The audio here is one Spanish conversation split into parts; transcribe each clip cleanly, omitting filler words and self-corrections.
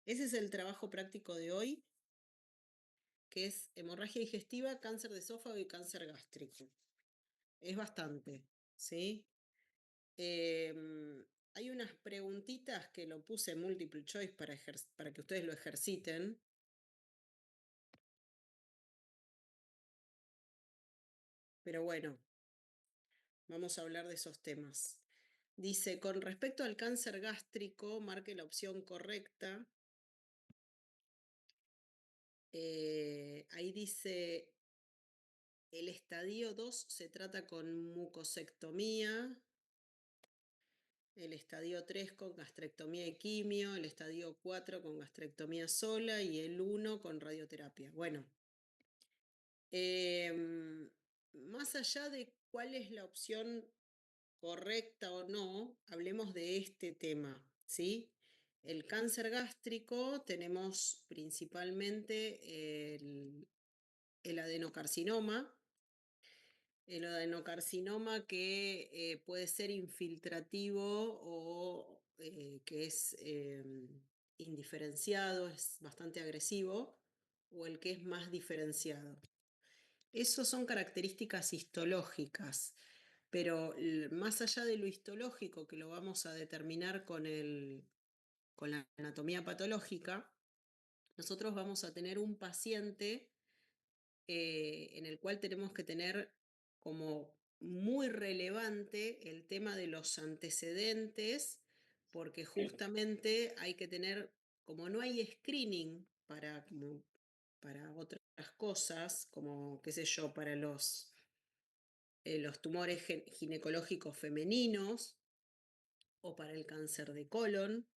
Ese es el trabajo práctico de hoy, que es hemorragia digestiva, cáncer de esófago y cáncer gástrico. Es bastante, ¿sí? Hay unas preguntitas que lo puse en multiple choice para que ustedes lo ejerciten, pero bueno, vamos a hablar de esos temas. Dice, con respecto al cáncer gástrico, marque la opción correcta. Ahí dice, el estadio 2 se trata con mucosectomía, el estadio 3 con gastrectomía y quimio, el estadio 4 con gastrectomía sola y el 1 con radioterapia. Bueno, más allá de cuál es la opción correcta o no, hablemos de este tema, ¿sí? El cáncer gástrico tenemos principalmente el adenocarcinoma, que puede ser infiltrativo o que es indiferenciado, es bastante agresivo, o el que es más diferenciado. Esos son características histológicas, pero más allá de lo histológico, que lo vamos a determinar con la anatomía patológica, nosotros vamos a tener un paciente en el cual tenemos que tener como muy relevante el tema de los antecedentes, porque justamente hay que tener, como no hay screening para otras cosas, como, qué sé yo, para los tumores ginecológicos femeninos o para el cáncer de colon,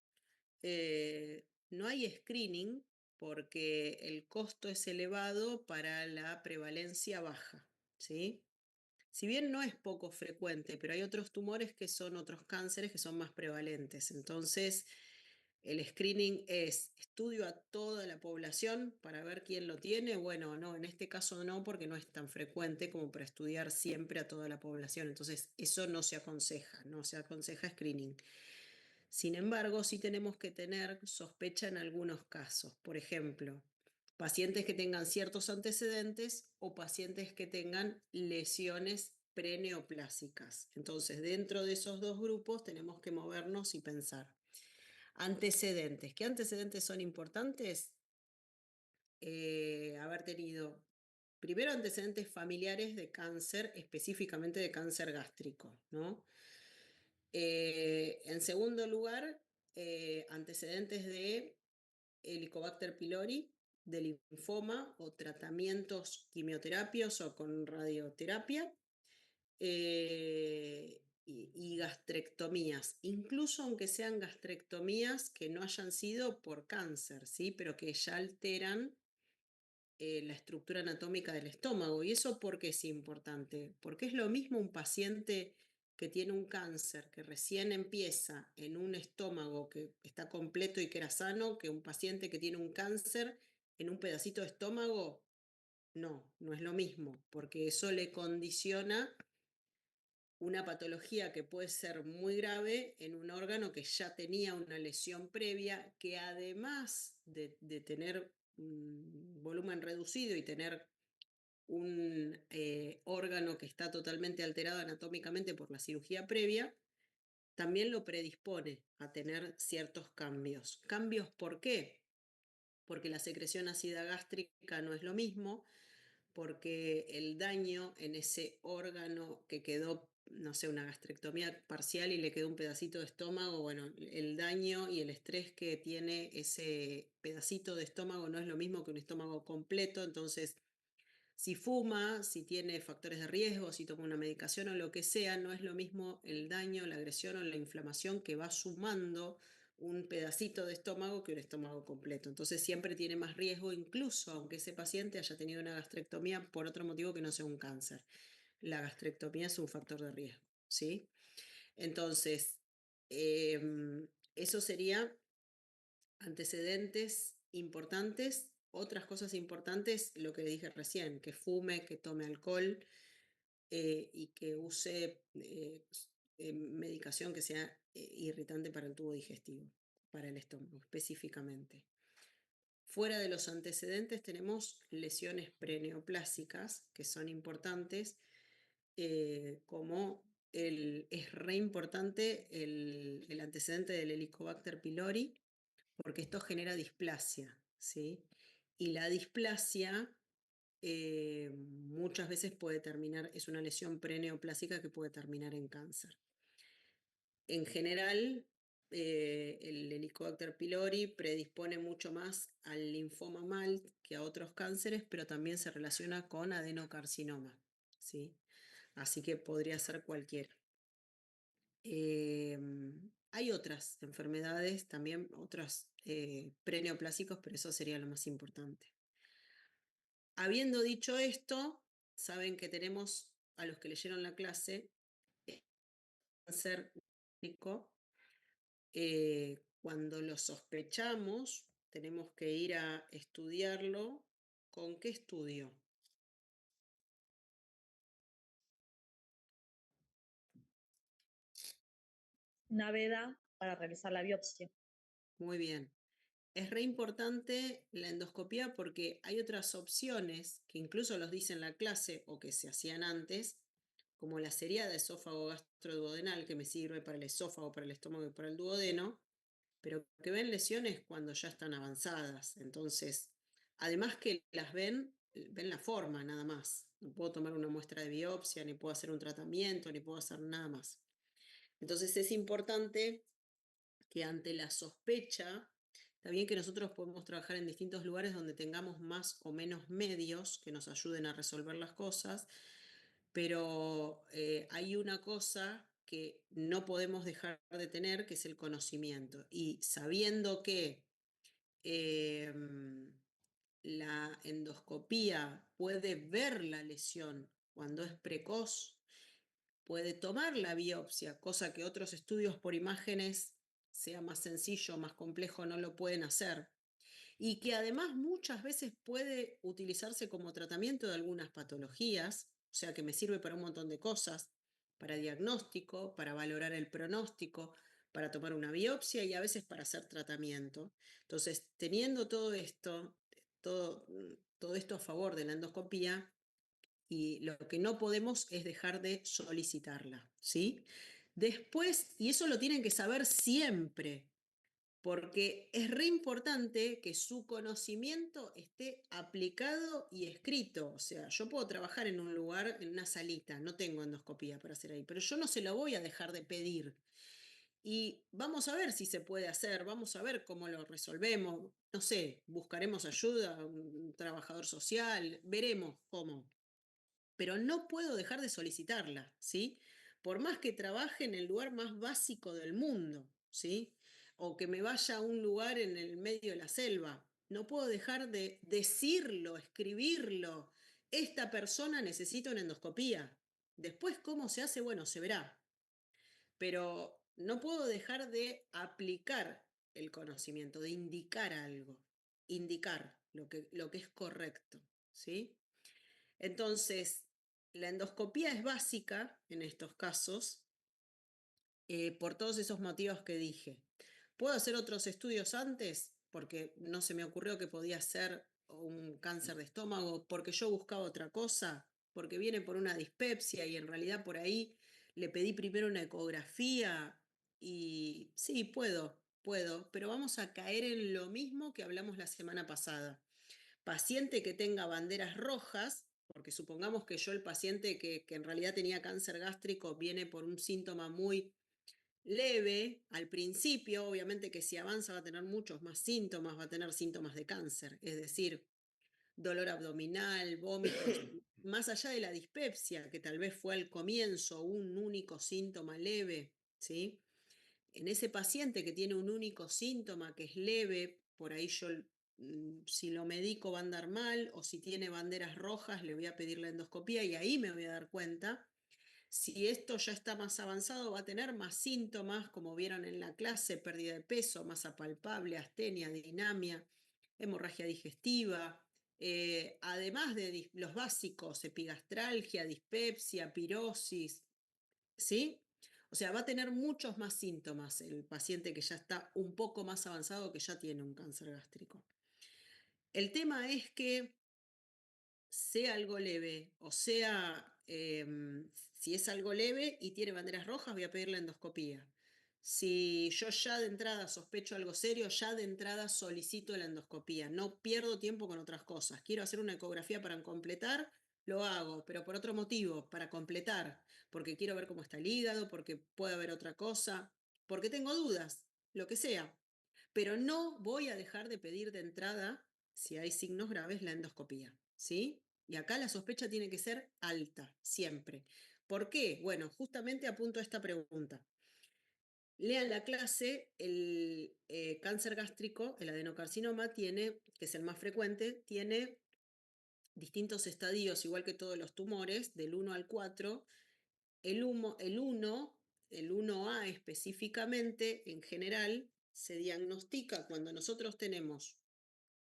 no hay screening porque el costo es elevado para la prevalencia baja, ¿sí? Si bien no es poco frecuente, pero hay otros tumores que son otros cánceres que son más prevalentes. Entonces, el screening es estudio a toda la población para ver quién lo tiene. Bueno, no, en este caso no, porque no es tan frecuente como para estudiar siempre a toda la población. Entonces, eso no se aconseja screening. Sin embargo, sí tenemos que tener sospecha en algunos casos. Por ejemplo, pacientes que tengan ciertos antecedentes o pacientes que tengan lesiones preneoplásicas. Entonces, dentro de esos dos grupos tenemos que movernos y pensar. Antecedentes. ¿Qué antecedentes son importantes? Haber tenido, primero, antecedentes familiares de cáncer, específicamente de cáncer gástrico, ¿no? En segundo lugar, antecedentes de Helicobacter pylori, de linfoma o tratamientos quimioterapios o con radioterapia y gastrectomías, incluso aunque sean gastrectomías que no hayan sido por cáncer, ¿sí? Pero que ya alteran la estructura anatómica del estómago. ¿Y eso por qué es importante? Porque es lo mismo un paciente que tiene un cáncer, que recién empieza en un estómago que está completo y que era sano, que un paciente que tiene un cáncer en un pedacito de estómago. No, no es lo mismo, porque eso le condiciona una patología que puede ser muy grave en un órgano que ya tenía una lesión previa, que además de tener un volumen reducido y tener un órgano que está totalmente alterado anatómicamente por la cirugía previa, también lo predispone a tener ciertos cambios. ¿Cambios por qué? Porque la secreción ácida gástrica no es lo mismo, porque el daño en ese órgano que quedó, no sé, una gastrectomía parcial y le quedó un pedacito de estómago, bueno, el daño y el estrés que tiene ese pedacito de estómago no es lo mismo que un estómago completo. Entonces, si fuma, si tiene factores de riesgo, si toma una medicación o lo que sea, no es lo mismo el daño, la agresión o la inflamación que va sumando un pedacito de estómago que un estómago completo. Entonces siempre tiene más riesgo, incluso aunque ese paciente haya tenido una gastrectomía por otro motivo que no sea un cáncer. La gastrectomía es un factor de riesgo, ¿sí? Entonces, eso sería antecedentes importantes. Otras cosas importantes, lo que le dije recién, que fume, que tome alcohol y que use medicación que sea irritante para el tubo digestivo, para el estómago específicamente. fuera de los antecedentes tenemos lesiones preneoplásicas, que son importantes, como es re importante el antecedente del Helicobacter pylori, porque esto genera displasia, ¿sí? Y la displasia muchas veces puede terminar, es una lesión preneoplásica que puede terminar en cáncer. En general, el Helicobacter pylori predispone mucho más al linfoma MALT que a otros cánceres, pero también se relaciona con adenocarcinoma, ¿sí? Así que podría ser cualquiera. Hay otras enfermedades, también otros preneoplásicos, pero eso sería lo más importante. Habiendo dicho esto, saben que tenemos, a los que leyeron la clase, cáncer gástrico. Cuando lo sospechamos, tenemos que ir a estudiarlo. ¿Con qué estudio? Una veda para realizar la biopsia. Muy bien. Es re importante la endoscopía porque hay otras opciones que incluso los dice en la clase o que se hacían antes, como la seriada esófago gastroduodenal, que me sirve para el esófago, para el estómago y para el duodeno, pero que ven lesiones cuando ya están avanzadas. Entonces, además que las ven la forma nada más. No puedo tomar una muestra de biopsia, ni puedo hacer un tratamiento, ni puedo hacer nada más. Entonces es importante que ante la sospecha, está bien que nosotros podemos trabajar en distintos lugares donde tengamos más o menos medios que nos ayuden a resolver las cosas, pero hay una cosa que no podemos dejar de tener, que es el conocimiento. Y sabiendo que la endoscopía puede ver la lesión cuando es precoz, puede tomar la biopsia, cosa que otros estudios por imágenes, sea más sencillo, más complejo, no lo pueden hacer. Y que además muchas veces puede utilizarse como tratamiento de algunas patologías, o sea que me sirve para un montón de cosas, para diagnóstico, para valorar el pronóstico, para tomar una biopsia y a veces para hacer tratamiento. Entonces, teniendo todo esto a favor de la endoscopía, y lo que no podemos es dejar de solicitarla, ¿sí? Después, y eso lo tienen que saber siempre, porque es re importante que su conocimiento esté aplicado y escrito. O sea, yo puedo trabajar en un lugar, en una salita, no tengo endoscopía para hacer ahí, pero yo no se lo voy a dejar de pedir. Y vamos a ver si se puede hacer, vamos a ver cómo lo resolvemos, no sé, buscaremos ayuda, un trabajador social, veremos cómo, pero no puedo dejar de solicitarla, ¿sí? Por más que trabaje en el lugar más básico del mundo, ¿sí? O que me vaya a un lugar en el medio de la selva, no puedo dejar de decirlo, escribirlo. Esta persona necesita una endoscopía. Después, ¿cómo se hace? Bueno, se verá. Pero no puedo dejar de aplicar el conocimiento, de indicar algo, indicar lo que es correcto, ¿sí? Entonces, la endoscopía es básica en estos casos por todos esos motivos que dije. ¿Puedo hacer otros estudios antes? Porque no se me ocurrió que podía ser un cáncer de estómago, porque yo buscaba otra cosa, porque viene por una dispepsia y en realidad por ahí le pedí primero una ecografía y sí, puedo, pero vamos a caer en lo mismo que hablamos la semana pasada. Paciente que tenga banderas rojas, porque supongamos que yo el paciente que en realidad tenía cáncer gástrico viene por un síntoma muy leve al principio, obviamente que si avanza va a tener muchos más síntomas, va a tener síntomas de cáncer, es decir, dolor abdominal, vómitos, más allá de la dispepsia, que tal vez fue al comienzo un único síntoma leve, ¿sí? En ese paciente que tiene un único síntoma que es leve, por ahí yo, si lo medico va a andar mal, o si tiene banderas rojas, le voy a pedir la endoscopía y ahí me voy a dar cuenta. Si esto ya está más avanzado, va a tener más síntomas, como vieron en la clase, pérdida de peso, masa palpable, astenia, dinamia, hemorragia digestiva, además de los básicos, epigastralgia, dispepsia, pirosis, ¿sí? O sea, va a tener muchos más síntomas el paciente que ya está un poco más avanzado, que ya tiene un cáncer gástrico. El tema es que sea algo leve, o sea, si es algo leve y tiene banderas rojas, voy a pedir la endoscopía. Si yo ya de entrada sospecho algo serio, ya de entrada solicito la endoscopía. No pierdo tiempo con otras cosas. Quiero hacer una ecografía para completar, lo hago, pero por otro motivo, para completar, porque quiero ver cómo está el hígado, porque puede haber otra cosa, porque tengo dudas, lo que sea. Pero no voy a dejar de pedir de entrada, si hay signos graves, la endoscopía, ¿sí? Y acá la sospecha tiene que ser alta, siempre. ¿Por qué? Bueno, justamente apunto a esta pregunta. Lean la clase, el cáncer gástrico, el adenocarcinoma, tiene, que es el más frecuente, tiene distintos estadios, igual que todos los tumores, del 1 al 4. El 1A específicamente, en general, se diagnostica cuando nosotros tenemos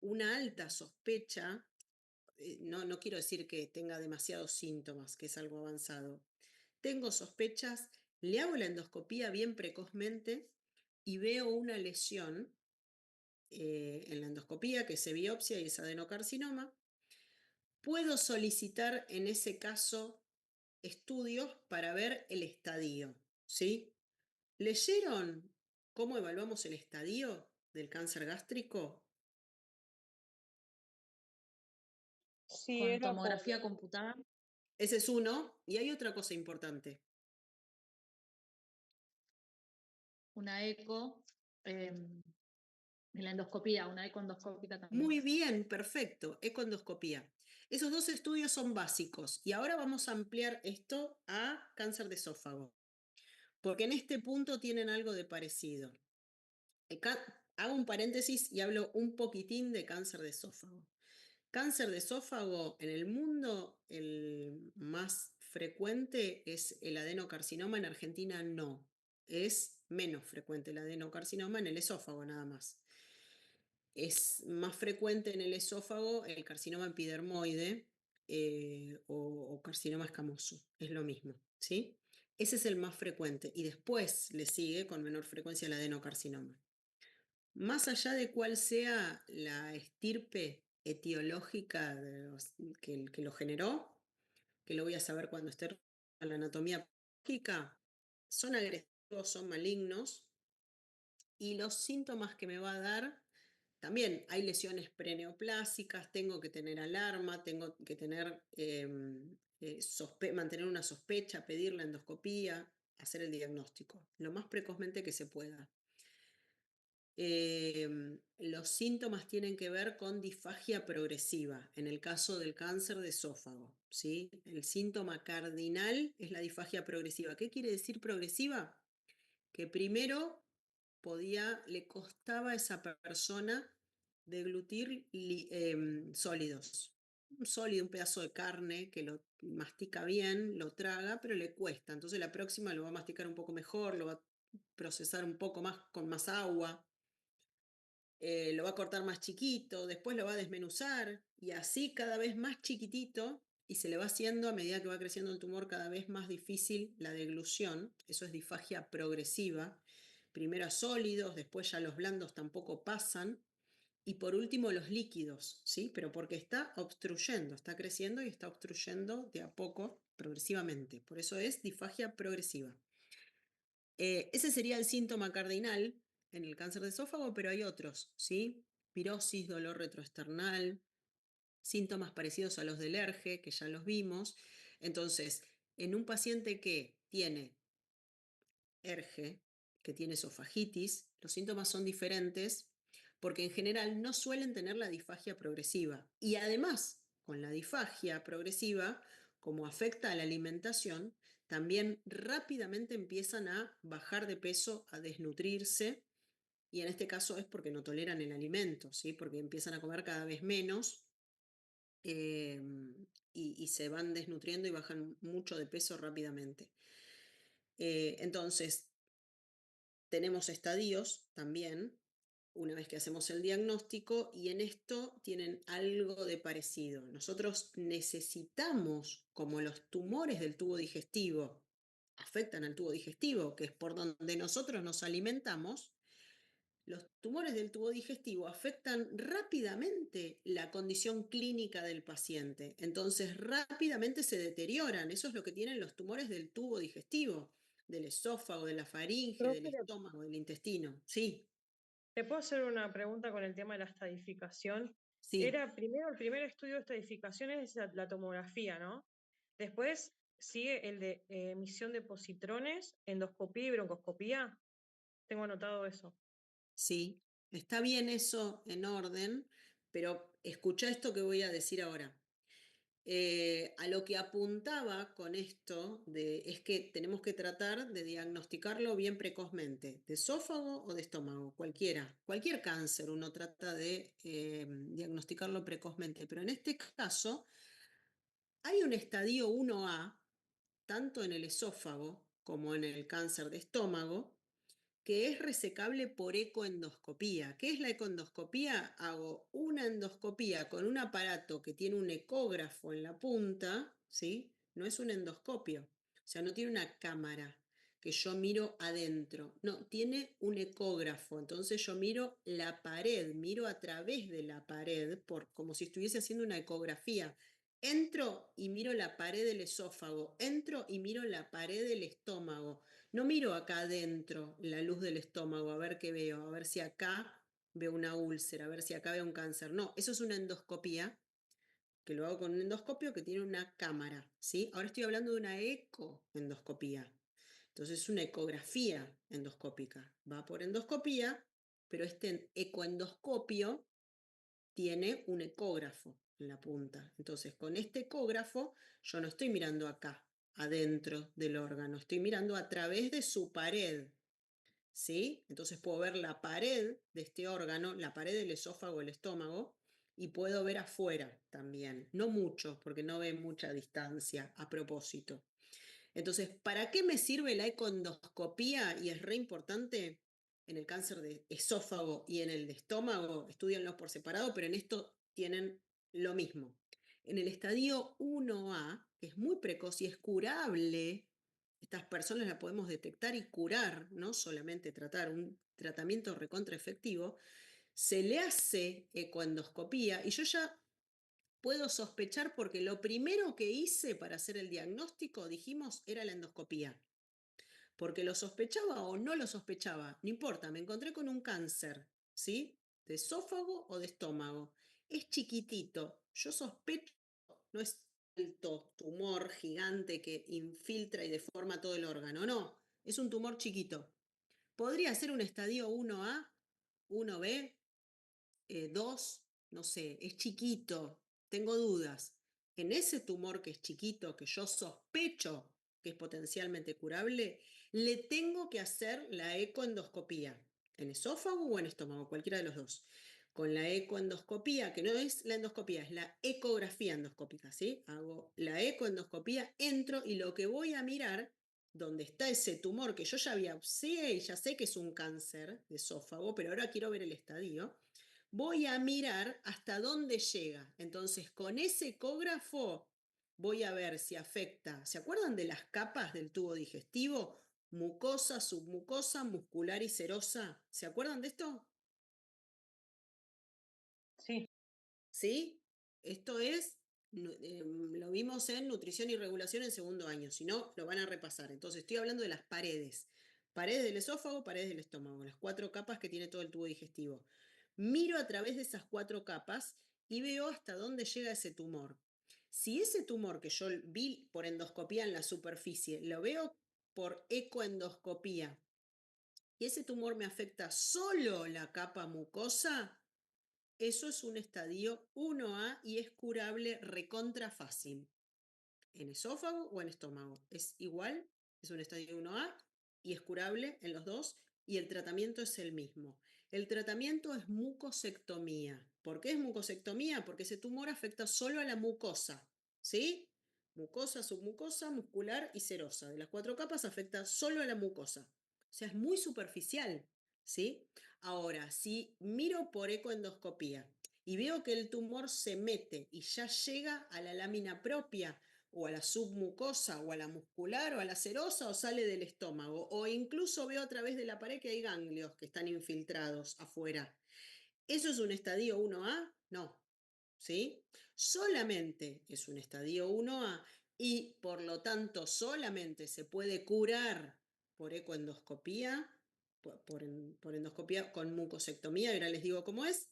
una alta sospecha, no quiero decir que tenga demasiados síntomas, que es algo avanzado. Tengo sospechas, le hago la endoscopía bien precozmente y veo una lesión en la endoscopía que se biopsia y es adenocarcinoma. Puedo solicitar en ese caso estudios para ver el estadio, ¿sí? ¿Leyeron cómo evaluamos el estadio del cáncer gástrico? Sí, Con era por tomografía computada, Ese es uno. Y hay otra cosa importante. una eco, en la endoscopía, una eco endoscópica también. Muy bien, perfecto. Econdoscopía. Esos dos estudios son básicos. Y ahora vamos a ampliar esto a cáncer de esófago. Porque en este punto tienen algo de parecido. Hago un paréntesis y hablo un poquitín de cáncer de esófago. Cáncer de esófago en el mundo, el más frecuente es el adenocarcinoma. En Argentina no. Es menos frecuente el adenocarcinoma en el esófago nada más. Es más frecuente en el esófago el carcinoma epidermoide o carcinoma escamoso. Es lo mismo, ¿sí? Ese es el más frecuente y después le sigue con menor frecuencia el adenocarcinoma. Más allá de cuál sea la estirpe etiológica que lo generó, que lo voy a saber cuando esté en la anatomía patológica, son agresivos, son malignos y los síntomas que me va a dar, también hay lesiones preneoplásicas, tengo que tener alarma, tengo que tener, mantener una sospecha, pedir la endoscopía, hacer el diagnóstico, lo más precozmente que se pueda. Los síntomas tienen que ver con disfagia progresiva, en el caso del cáncer de esófago, ¿sí? El síntoma cardinal es la disfagia progresiva. ¿Qué quiere decir progresiva? Que primero le costaba a esa persona deglutir sólidos. Un sólido, un pedazo de carne que lo mastica bien, lo traga, pero le cuesta. Entonces la próxima lo va a masticar un poco mejor, lo va a procesar un poco más con más agua, lo va a cortar más chiquito, después lo va a desmenuzar y así cada vez más chiquitito y se le va haciendo a medida que va creciendo el tumor cada vez más difícil la deglución. Eso es disfagia progresiva. Primero a sólidos, después ya los blandos tampoco pasan y por último los líquidos, ¿sí? Pero porque está obstruyendo, está creciendo y está obstruyendo de a poco, progresivamente. Por eso es disfagia progresiva. Ese sería el síntoma cardinal en el cáncer de esófago, pero hay otros, ¿sí? Pirosis, dolor retroesternal, síntomas parecidos a los del ERGE, que ya los vimos. Entonces, en un paciente que tiene ERGE, que tiene esofagitis, los síntomas son diferentes porque en general no suelen tener la disfagia progresiva. Y además, con la disfagia progresiva, como afecta a la alimentación, también rápidamente empiezan a bajar de peso, a desnutrirse, y en este caso es porque no toleran el alimento, ¿sí? Porque empiezan a comer cada vez menos eh, y se van desnutriendo y bajan mucho de peso rápidamente. Entonces, tenemos estadios también, una vez que hacemos el diagnóstico, y en esto tienen algo de parecido. Nosotros necesitamos, como los tumores del tubo digestivo afectan al tubo digestivo, que es por donde nosotros nos alimentamos, los tumores del tubo digestivo afectan rápidamente la condición clínica del paciente. Entonces, rápidamente se deterioran. Eso es lo que tienen los tumores del tubo digestivo, del esófago, de la faringe, del Profe, estómago, del intestino. Sí, ¿te puedo hacer una pregunta con el tema de la estadificación? sí, Era primero, el primer estudio de estadificación es la tomografía, ¿no? Después sigue el de emisión de positrones, endoscopía y broncoscopía. Tengo anotado eso. sí. Está bien eso en orden, pero escucha esto que voy a decir ahora. A lo que apuntaba con esto es que tenemos que tratar de diagnosticarlo bien precozmente, de esófago o de estómago, cualquier cáncer uno trata de diagnosticarlo precozmente, pero en este caso hay un estadio 1A, tanto en el esófago como en el cáncer de estómago, que es resecable por ecoendoscopía. ¿Qué es la ecoendoscopía? Hago una endoscopía con un aparato que tiene un ecógrafo en la punta, ¿sí? No es un endoscopio, o sea, no tiene una cámara que yo miro adentro, no, tiene un ecógrafo, entonces yo miro la pared, miro a través de la pared, como si estuviese haciendo una ecografía. Entro y miro la pared del esófago, entro y miro la pared del estómago. No miro acá adentro la luz del estómago a ver qué veo, a ver si acá veo una úlcera, a ver si acá veo un cáncer. No, eso es una endoscopía, que lo hago con un endoscopio que tiene una cámara, ¿sí? Ahora estoy hablando de una ecoendoscopía. Entonces es una ecografía endoscópica. Va por endoscopía, pero este ecoendoscopio tiene un ecógrafo en la punta. Entonces, con este ecógrafo, yo no estoy mirando acá, adentro del órgano, estoy mirando a través de su pared, ¿sí? Entonces puedo ver la pared de este órgano, la pared del esófago, el estómago, y puedo ver afuera también. No mucho, porque no ve mucha distancia a propósito. Entonces, ¿para qué me sirve la ecoendoscopía? Y es re importante en el cáncer de esófago y en el de estómago, estudianlos por separado, pero en esto tienen lo mismo. En el estadio 1A, que es muy precoz y es curable, estas personas la podemos detectar y curar, no solamente tratar, un tratamiento recontra efectivo, se le hace ecoendoscopía y yo ya puedo sospechar porque lo primero que hice para hacer el diagnóstico, dijimos, era la endoscopía. Porque lo sospechaba o no lo sospechaba, no importa, me encontré con un cáncer, ¿sí? De esófago o de estómago. Es chiquitito, yo sospecho, no es alto tumor gigante que infiltra y deforma todo el órgano, no, es un tumor chiquito. Podría ser un estadio 1A, 1B, 2, no sé, es chiquito, tengo dudas. En ese tumor que es chiquito, que yo sospecho que es potencialmente curable, le tengo que hacer la ecoendoscopía, en esófago o en estómago, cualquiera de los dos. Con la ecoendoscopía, que no es la endoscopía, es la ecografía endoscópica, ¿sí? Hago la ecoendoscopía, entro y lo que voy a mirar, donde está ese tumor que yo ya biopsié y ya sé que es un cáncer de esófago, pero ahora quiero ver el estadio, voy a mirar hasta dónde llega. Entonces, con ese ecógrafo voy a ver si afecta. ¿Se acuerdan de las capas del tubo digestivo? Mucosa, submucosa, muscular y serosa. ¿Se acuerdan de esto? Sí. ¿Sí? Esto es, lo vimos en nutrición y regulación en segundo año, si no, lo van a repasar. Entonces, estoy hablando de las paredes. Paredes del esófago, paredes del estómago, las 4 capas que tiene todo el tubo digestivo. Miro a través de esas 4 capas y veo hasta dónde llega ese tumor. Si ese tumor que yo vi por endoscopía en la superficie, lo veo por ecoendoscopía, y ese tumor me afecta solo la capa mucosa, eso es un estadio 1A y es curable recontra fácil. En esófago o en estómago. Es igual, es un estadio 1A y es curable en los dos y el tratamiento es el mismo. El tratamiento es mucosectomía. ¿Por qué es mucosectomía? Porque ese tumor afecta solo a la mucosa, ¿sí? Mucosa, submucosa, muscular y serosa. De las 4 capas afecta solo a la mucosa. O sea, es muy superficial, ¿sí? Ahora, si miro por ecoendoscopía y veo que el tumor se mete y ya llega a la lámina propia, o a la submucosa, o a la muscular, o a la serosa, o sale del estómago, o incluso veo a través de la pared que hay ganglios que están infiltrados afuera. ¿Eso es un estadio 1A? No, ¿sí? Solamente es un estadio 1A y por lo tanto solamente se puede curar por ecoendoscopía, por endoscopía con mucosectomía, ahora les digo cómo es,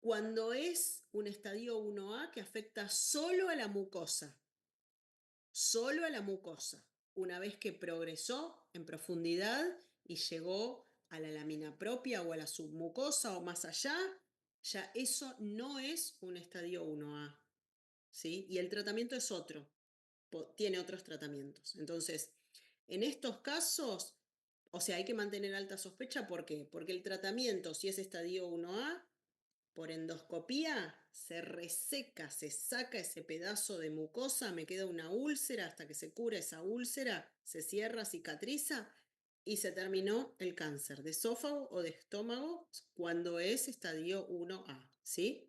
cuando es un estadio 1A que afecta solo a la mucosa, solo a la mucosa. Una vez que progresó en profundidad y llegó a la lámina propia o a la submucosa o más allá, ya eso no es un estadio 1A, ¿sí? Y el tratamiento es otro, tiene otros tratamientos. Entonces, en estos casos, o sea, hay que mantener alta sospecha, ¿por qué? Porque el tratamiento, si es estadio 1A, por endoscopía se reseca, se saca ese pedazo de mucosa, me queda una úlcera hasta que se cura esa úlcera, se cierra, cicatriza y se terminó el cáncer de esófago o de estómago cuando es estadio 1A, ¿sí?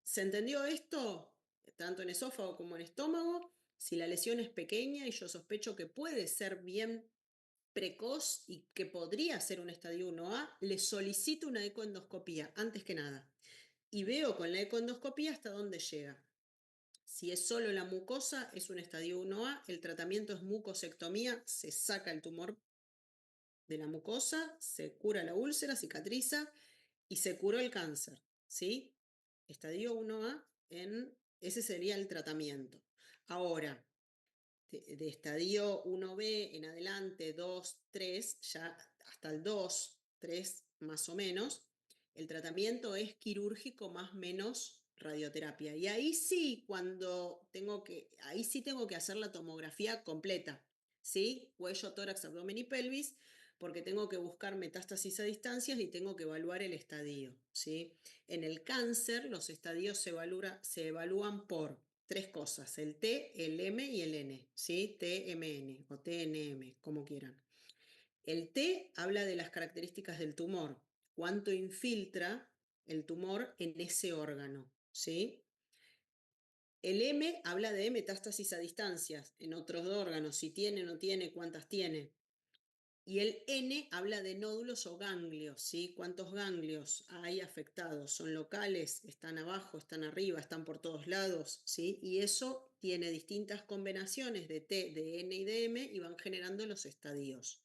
¿Se entendió esto? Tanto en esófago como en estómago. Si la lesión es pequeña y yo sospecho que puede ser bien precoz y que podría ser un estadio 1A, le solicito una ecoendoscopía antes que nada y veo con la ecoendoscopía hasta dónde llega. Si es solo la mucosa, es un estadio 1A, el tratamiento es mucosectomía, se saca el tumor de la mucosa, se cura la úlcera, cicatriza y se curó el cáncer, ¿sí? Estadio 1A, ese sería el tratamiento. Ahora, de estadio 1B en adelante, 2, 3, ya hasta el 2, 3 más o menos, el tratamiento es quirúrgico más menos radioterapia. Y ahí sí, ahí sí tengo que hacer la tomografía completa, ¿sí? Cuello, tórax, abdomen y pelvis, porque tengo que buscar metástasis a distancias y tengo que evaluar el estadio, ¿sí? En el cáncer, los estadios se evalúan por tres cosas, el T, el M y el N, ¿sí? TMN o TNM, como quieran. El T habla de las características del tumor, cuánto infiltra el tumor en ese órgano, ¿sí? El M habla de metástasis a distancias en otros órganos, si tiene, no tiene, cuántas tiene. Y el N habla de nódulos o ganglios, ¿sí? ¿Cuántos ganglios hay afectados? ¿Son locales? ¿Están abajo? ¿Están arriba? ¿Están por todos lados? ¿Sí? Y eso tiene distintas combinaciones de T, de N y de M y van generando los estadios.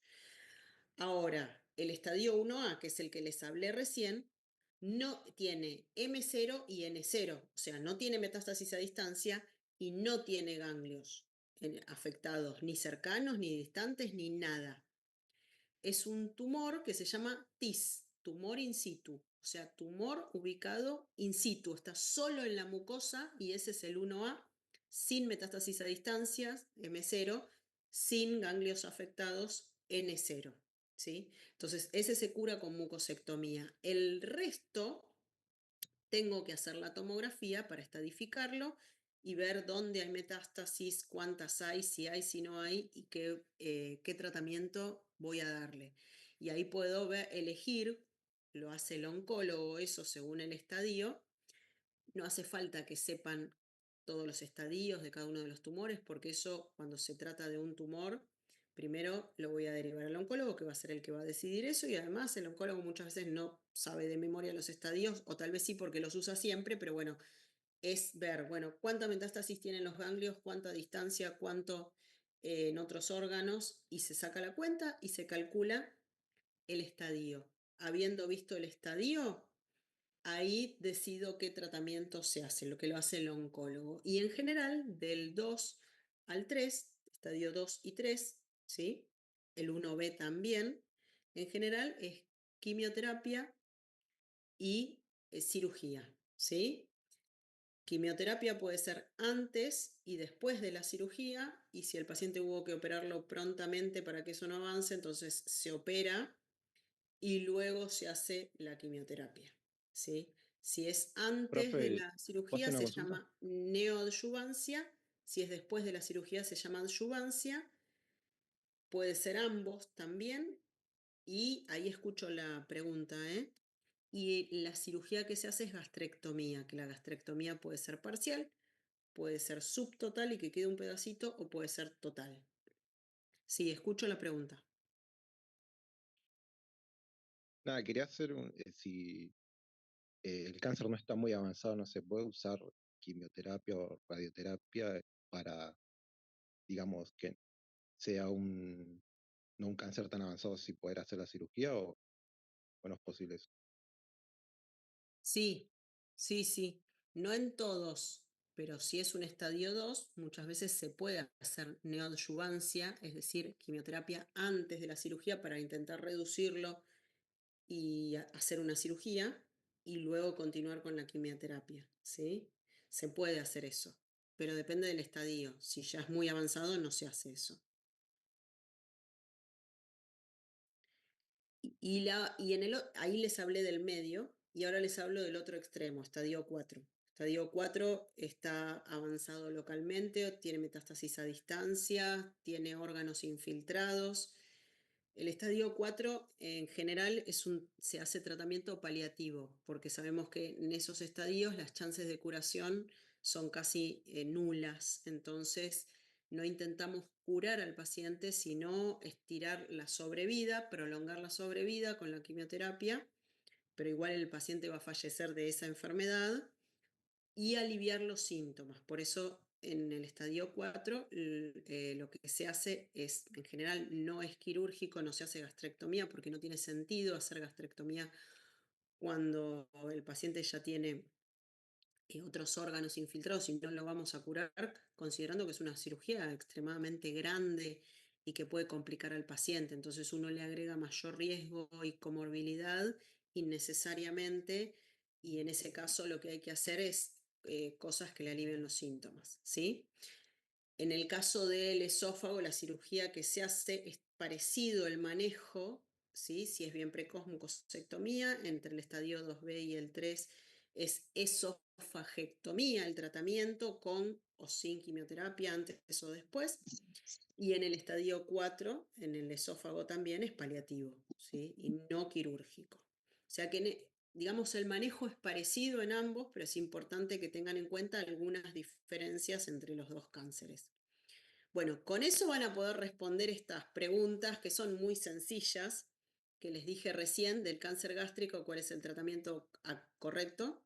Ahora, el estadio 1A, que es el que les hablé recién, no tiene M0 y N0, o sea, no tiene metástasis a distancia y no tiene ganglios afectados, ni cercanos, ni distantes, ni nada. Es un tumor que se llama TIS, tumor in situ, o sea, tumor ubicado in situ, está solo en la mucosa y ese es el 1A, sin metástasis a distancias, M0, sin ganglios afectados, N0, ¿sí? Entonces, ese se cura con mucosectomía. El resto tengo que hacer la tomografía para estadificarlo y ver dónde hay metástasis, cuántas hay, si no hay y qué tratamiento voy a darle. Y ahí puedo elegir, lo hace el oncólogo, eso según el estadio. No hace falta que sepan todos los estadios de cada uno de los tumores, porque eso cuando se trata de un tumor, primero lo voy a derivar al oncólogo, que va a ser el que va a decidir eso, y además el oncólogo muchas veces no sabe de memoria los estadios, o tal vez sí porque los usa siempre, pero bueno, es ver, bueno, cuánta metástasis tienen los ganglios, cuánta distancia, cuánto en otros órganos, y se saca la cuenta y se calcula el estadio. Habiendo visto el estadio, ahí decido qué tratamiento se hace, lo que lo hace el oncólogo. Y en general, del 2 al 3, estadio 2 y 3, ¿sí? El 1B también, en general es quimioterapia y cirugía, ¿sí? Quimioterapia puede ser antes y después de la cirugía, y si el paciente hubo que operarlo prontamente para que eso no avance, entonces se opera y luego se hace la quimioterapia, ¿sí? Si es antes de Profe, la ¿puedo hacer cirugía una se consulta? llama neoadyuvancia, si es después de la cirugía se llama adyuvancia, puede ser ambos también, y ahí escucho la pregunta, ¿eh? Y la cirugía que se hace es gastrectomía, que la gastrectomía puede ser parcial puede ser subtotal y que quede un pedacito, o puede ser total. Sí, escucho la pregunta. Nada, quería hacer si el cáncer no está muy avanzado, no se puede usar quimioterapia o radioterapia para, digamos, que sea no un cáncer tan avanzado, si poder hacer la cirugía o no es posible eso. Sí, sí, sí. No en todos, pero si es un estadio 2, muchas veces se puede hacer neoadyuvancia, es decir, quimioterapia antes de la cirugía para intentar reducirlo y hacer una cirugía y luego continuar con la quimioterapia, ¿sí? Se puede hacer eso, pero depende del estadio. Si ya es muy avanzado, no se hace eso. Ahí les hablé del medio y ahora les hablo del otro extremo, estadio 4. Estadio 4 está avanzado localmente, tiene metástasis a distancia, tiene órganos infiltrados. El estadio 4 en general se hace tratamiento paliativo, porque sabemos que en esos estadios las chances de curación son casi nulas. Entonces, no intentamos curar al paciente, sino estirar la sobrevida, prolongar la sobrevida con la quimioterapia, pero igual el paciente va a fallecer de esa enfermedad y aliviar los síntomas. Por eso en el estadio 4 lo que se hace es, en general, no es quirúrgico, no se hace gastrectomía porque no tiene sentido hacer gastrectomía cuando el paciente ya tiene otros órganos infiltrados y no lo vamos a curar, considerando que es una cirugía extremadamente grande y que puede complicar al paciente. Entonces uno le agrega mayor riesgo y comorbilidad innecesariamente, y en ese caso lo que hay que hacer es cosas que le alivien los síntomas, ¿sí? En el caso del esófago, la cirugía que se hace es parecido el manejo, ¿sí? Si es bien precoz, mucosectomía, entre el estadio 2B y el 3 es esofagectomía, el tratamiento con o sin quimioterapia, antes o después. Y en el estadio 4, en el esófago también, es paliativo, ¿sí? Y no quirúrgico. O sea que, digamos, el manejo es parecido en ambos, pero es importante que tengan en cuenta algunas diferencias entre los dos cánceres. Bueno, con eso van a poder responder estas preguntas que son muy sencillas, que les dije recién del cáncer gástrico, cuál es el tratamiento correcto.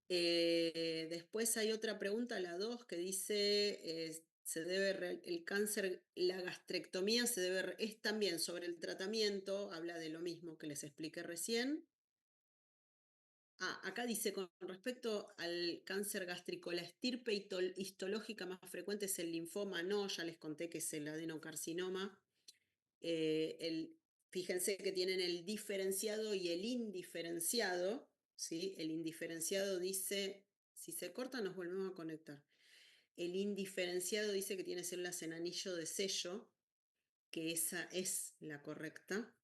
Después hay otra pregunta, la 2, que dice, el cáncer, la gastrectomía es también sobre el tratamiento, habla de lo mismo que les expliqué recién. Acá dice, con respecto al cáncer gástrico, la estirpe histológica más frecuente es el linfoma. No, ya les conté que es el adenocarcinoma. Fíjense que tienen el diferenciado y el indiferenciado, ¿sí? El indiferenciado dice, si se corta nos volvemos a conectar. El indiferenciado dice que tiene células en anillo de sello, que esa es la correcta.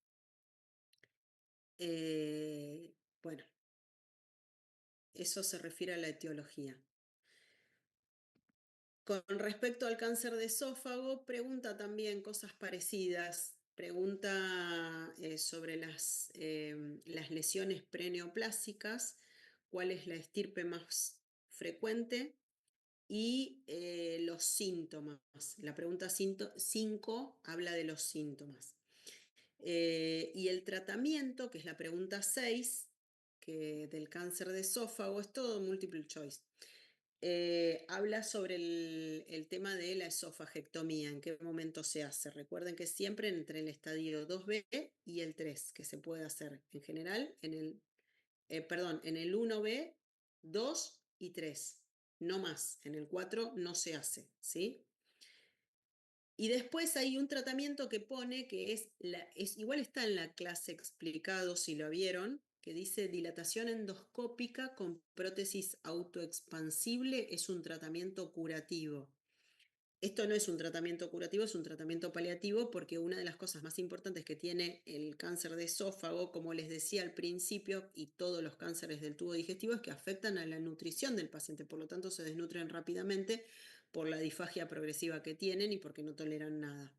Bueno, eso se refiere a la etiología. Con respecto al cáncer de esófago, pregunta también cosas parecidas. Pregunta sobre las lesiones preneoplásicas, cuál es la estirpe más frecuente y los síntomas. La pregunta 5 habla de los síntomas. Y el tratamiento, que es la pregunta 6, que del cáncer de esófago, es todo multiple choice. Habla sobre el tema de la esofagectomía, en qué momento se hace. Recuerden que siempre entre el estadio 2B y el 3, que se puede hacer en general en el 1B, 2 y 3, no más. En el 4 no se hace, ¿sí? Y después hay un tratamiento que pone que igual está en la clase explicado, si lo vieron, que dice dilatación endoscópica con prótesis autoexpansible es un tratamiento curativo. Esto no es un tratamiento curativo, es un tratamiento paliativo, porque una de las cosas más importantes que tiene el cáncer de esófago, como les decía al principio, y todos los cánceres del tubo digestivo, es que afectan a la nutrición del paciente, por lo tanto se desnutren rápidamente por la disfagia progresiva que tienen y porque no toleran nada.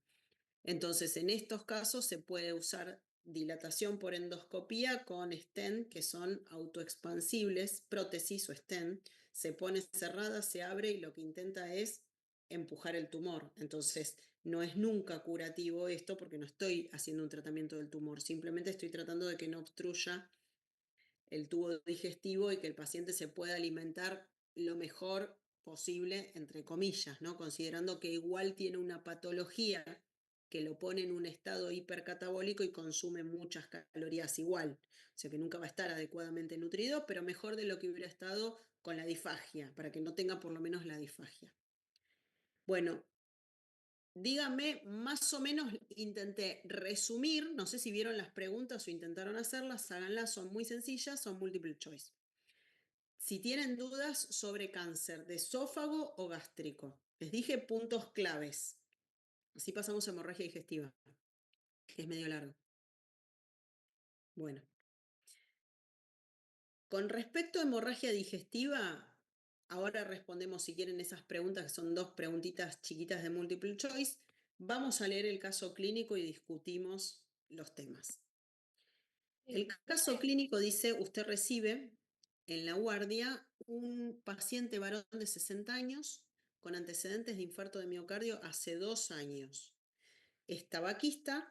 Entonces, en estos casos se puede usar dilatación por endoscopía con stent, que son autoexpansibles, prótesis o stent, se pone cerrada, se abre y lo que intenta es empujar el tumor. Entonces, no es nunca curativo esto porque no estoy haciendo un tratamiento del tumor, simplemente estoy tratando de que no obstruya el tubo digestivo y que el paciente se pueda alimentar lo mejor posible, entre comillas, ¿no? Considerando que igual tiene una patología que lo pone en un estado hipercatabólico y consume muchas calorías igual. O sea que nunca va a estar adecuadamente nutrido, pero mejor de lo que hubiera estado con la disfagia, para que no tenga por lo menos la disfagia. Bueno, dígame, más o menos intenté resumir, no sé si vieron las preguntas o intentaron hacerlas, háganlas, son muy sencillas, son multiple choice. Si tienen dudas sobre cáncer de esófago o gástrico, les dije puntos claves. Así pasamos a hemorragia digestiva, que es medio largo. Bueno. Con respecto a hemorragia digestiva, ahora respondemos si quieren esas preguntas, que son 2 preguntitas chiquitas de multiple choice. Vamos a leer el caso clínico y discutimos los temas. El caso clínico dice, usted recibe en la guardia un paciente varón de 60 años con antecedentes de infarto de miocardio hace 2 años. Es tabaquista,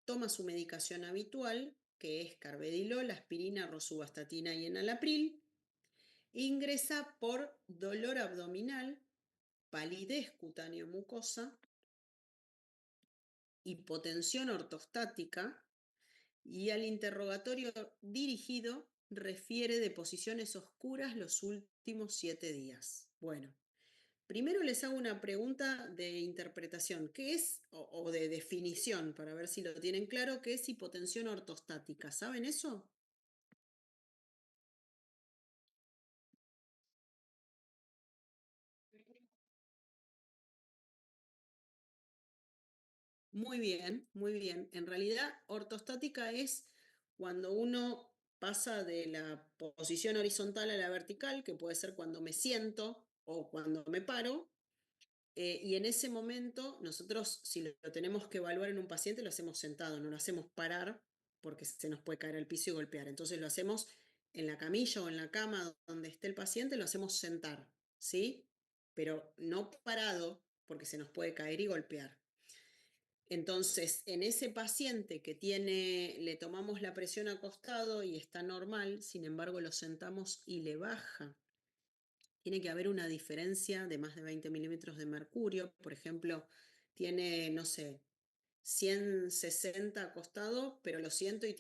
toma su medicación habitual, que es carvedilol, aspirina, rosuvastatina y enalapril. Ingresa por dolor abdominal, palidez cutáneo mucosa, hipotensión ortostática, y al interrogatorio dirigido refiere de posiciones oscuras los últimos 7 días. Bueno, primero les hago una pregunta de interpretación, ¿qué es, o de definición, para ver si lo tienen claro, qué es hipotensión ortostática? ¿Saben eso? Muy bien, muy bien. En realidad, ortostática es cuando uno pasa de la posición horizontal a la vertical, que puede ser cuando me siento o cuando me paro, y en ese momento nosotros, si lo tenemos que evaluar en un paciente, lo hacemos sentado, no lo hacemos parar porque se nos puede caer al piso y golpear. Entonces lo hacemos en la camilla o en la cama donde esté el paciente, lo hacemos sentar, ¿sí? Pero no parado porque se nos puede caer y golpear. Entonces, en ese paciente que le tomamos la presión acostado y está normal, sin embargo lo sentamos y le baja, tiene que haber una diferencia de más de 20 milímetros de mercurio. Por ejemplo, tiene, no sé, 160 acostado, pero lo siento y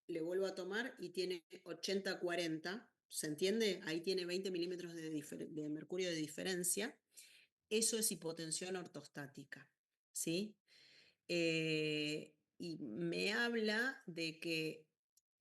le vuelvo a tomar y tiene 80-40, ¿se entiende? Ahí tiene 20 milímetros de mercurio de diferencia. Eso es hipotensión ortostática, ¿sí? Y me habla de que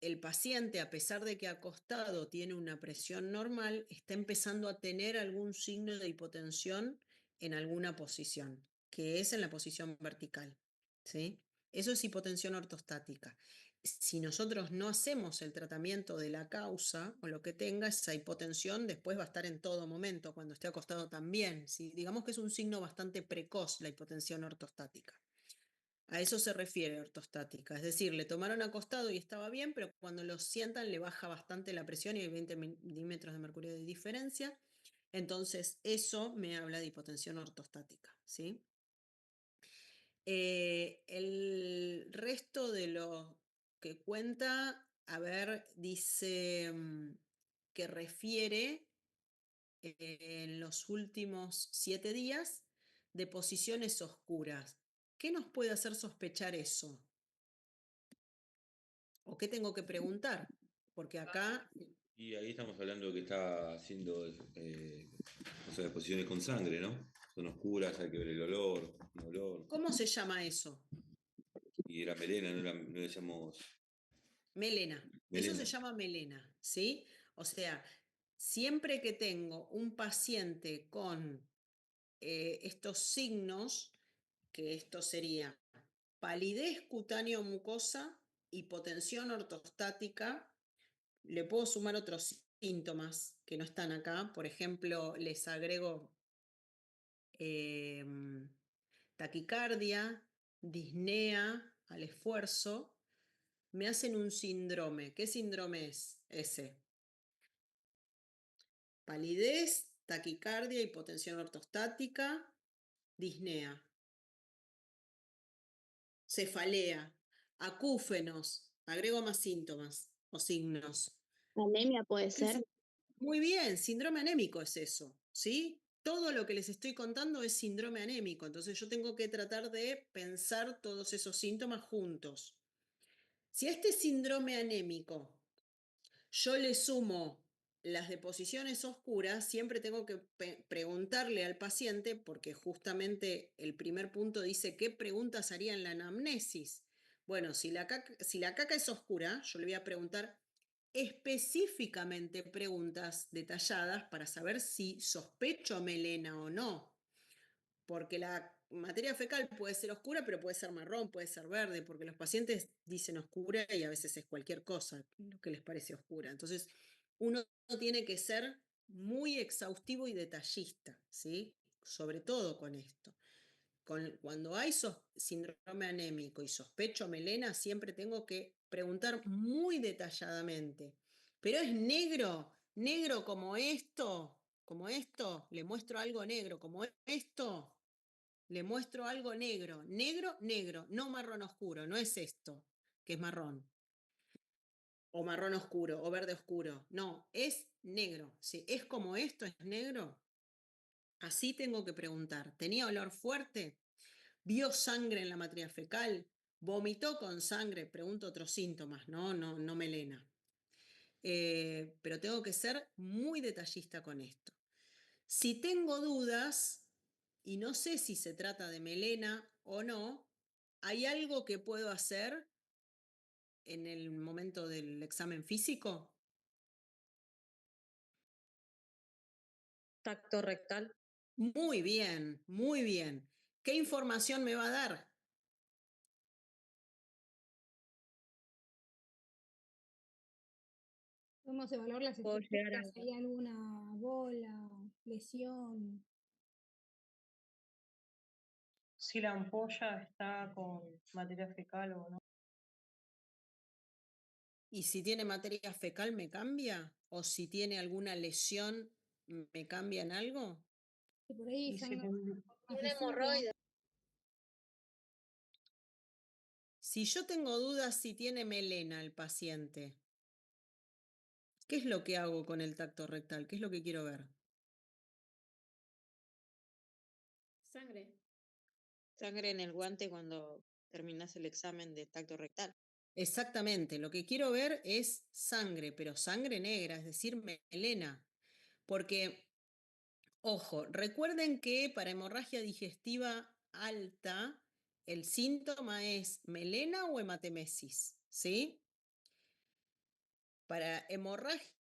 el paciente, a pesar de que acostado tiene una presión normal, está empezando a tener algún signo de hipotensión en alguna posición, que es en la posición vertical, ¿sí? Eso es hipotensión ortostática. Si nosotros no hacemos el tratamiento de la causa o lo que tenga, esa hipotensión después va a estar en todo momento, cuando esté acostado también, ¿sí? Digamos que es un signo bastante precoz la hipotensión ortostática. A eso se refiere ortostática, es decir, le tomaron acostado y estaba bien, pero cuando lo sientan le baja bastante la presión y hay 20 milímetros de mercurio de diferencia. Entonces, eso me habla de hipotensión ortostática, ¿sí? El resto de lo que cuenta, a ver, dice que refiere en los últimos 7 días de posiciones oscuras. ¿Qué nos puede hacer sospechar eso? ¿O qué tengo que preguntar? Porque acá, Y ahí estamos hablando que está haciendo exposiciones con sangre, ¿no? Son oscuras, hay que ver el olor, un olor. ¿cómo se llama eso? Y era melena, no le llamamos Melena. Eso se melena. llama melena, ¿sí? O sea, siempre que tengo un paciente con estos signos, que esto sería palidez cutáneo mucosa, hipotensión ortostática, le puedo sumar otros síntomas que no están acá. Por ejemplo, les agrego taquicardia, disnea al esfuerzo, me hacen un síndrome. ¿Qué síndrome es ese? Palidez, taquicardia, hipotensión ortostática, disnea, cefalea, acúfenos, agrego más síntomas o signos. Anemia puede ¿Qué ser. Muy bien, síndrome anémico es eso, ¿sí? Todo lo que les estoy contando es síndrome anémico, entonces yo tengo que tratar de pensar todos esos síntomas juntos. Si a este síndrome anémico yo le sumo las deposiciones oscuras, siempre tengo que preguntarle al paciente, porque justamente el primer punto dice qué preguntas haría en la anamnesis. Bueno, si la caca es oscura, yo le voy a preguntar específicamente preguntas detalladas para saber si sospecho melena o no. Porque la materia fecal puede ser oscura, pero puede ser marrón, puede ser verde, porque los pacientes dicen oscura y a veces es cualquier cosa lo que les parece oscura. Entonces, uno tiene que ser muy exhaustivo y detallista, ¿sí? Sobre todo con esto. Cuando hay síndrome anémico y sospecho melena, siempre tengo que preguntar muy detalladamente. Pero es negro, negro como esto, le muestro algo negro, como esto, le muestro algo negro, negro, negro, no marrón oscuro, no es esto, que es marrón, o marrón oscuro, o verde oscuro, no, es negro. Si es como esto, es negro, así tengo que preguntar. ¿Tenía olor fuerte? ¿Vio sangre en la materia fecal? ¿Vomitó con sangre? Pregunto otros síntomas, no melena. Pero tengo que ser muy detallista con esto. Si tengo dudas y no sé si se trata de melena o no, ¿hay algo que puedo hacer en el momento del examen físico? Tacto rectal. Muy bien, muy bien. ¿Qué información me va a dar? Podemos evaluar las Puedo llegar estructuras, si hay alguna bola, lesión. Si la ampolla está con materia fecal o no. ¿Y si tiene materia fecal me cambia? ¿O si tiene alguna lesión me cambia en algo? Que por ahí Y si sangre ten- más residuo. Si yo tengo dudas si tiene melena el paciente, ¿qué es lo que hago con el tacto rectal? ¿Qué es lo que quiero ver? Sangre. Sangre en el guante cuando terminas el examen de tacto rectal. Exactamente, lo que quiero ver es sangre, pero sangre negra, es decir, melena. Porque, ojo, recuerden que para hemorragia digestiva alta, el síntoma es melena o hematemesis, ¿sí? Para hemorragia